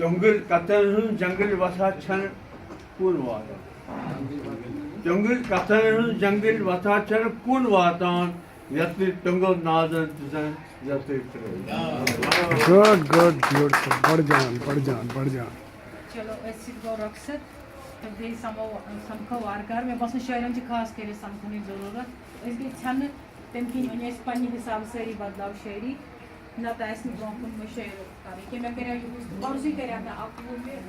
जंगल कतन जंगल वसा छन कुन वातान जंगल कतन जंगल वसा छन कुन वातान यत्र टंगल नाजन तुझन यत्र गुड गुड ब्यूटीफुल बढ़ जान चलो ऐसी गो रक्सत तो गई समखो वारकार में बस शायरन की खास कर समखने जरूरत गई छन तम कि पन्ने हिसाब सारी बदलाव शायरी ना ब्रोकुन में शेयर करें कि मैं कर परसू कर 11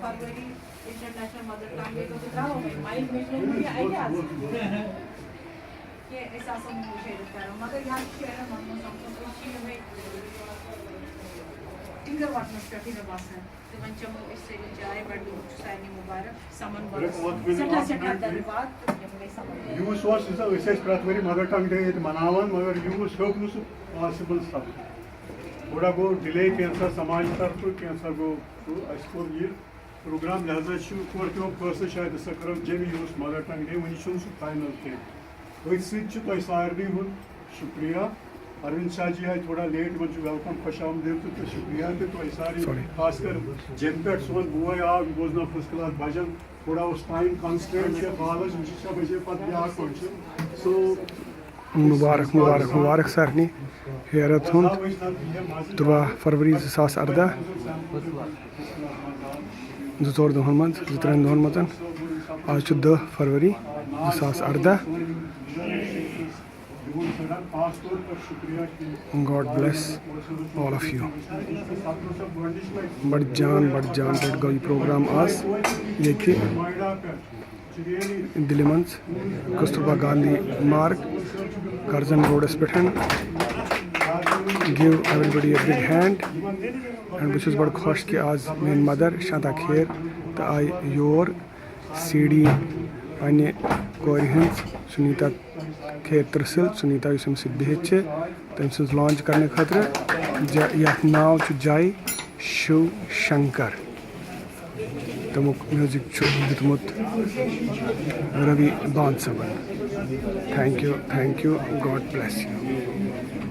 फरवरी इंटरनेशनल मदर टंग डे तो द्राव माइंड में आइडियाज कि ऐसा शेयर करो मगर यहाँ शेयर मन समझ टिंगर वटनस पे बसान तो वन चमो सारी जाए बड़ सारे मुबारक समन सठा धन्यवाद यूस प्रत वरी मदर टंग डे मनावान मगर यूस हेक नु पॉसिबल सब थोड़ा गो डिले कैंसा समाज तरफ कैंसा गो कोर ये प्रोग्राम लिहाजा कोर त्यो फैसले शायद सह करो जमी use mother tongue day one सह फाइनल कह अथ सारे हूँ शुक्रिया अरविंद शाह जी आए थोड़ा लेट वन वेलकम खुश आमदीद तो शुक्रिया तो सारे खासकर जम पे सोन बोय आव बोजना फर्स्ट क्लास भजन थोड़ा उस टाइम कंस्टेंट कॉलेज 6 बजे पे फंक्शन सो मुबारक मुबारक मुबारक सारनी हेरत हूँ 13 फरवरी 2018 2 दोहन मज 3 दोहन मज आज 10 फरवरी 2018 God bless all of you. बड़ जान पे गई प्रोग्राम आज ये दिल्ली मज कस्तूरबा गांधी मार्ग करजन रोडस पे give everybody a big hand and बहुत बड़ खुश कि आज मेन मदर शांता खेर तो आई योर सीडी पन्ने कोर हज सुनीता खेर तरसिल सुनीता बिहित तम सज लॉन्च करने खतर यथ नाव जाय शिव शंकर तमुक म्यूजिक दितमुत रवि बांसवन thank you God bless you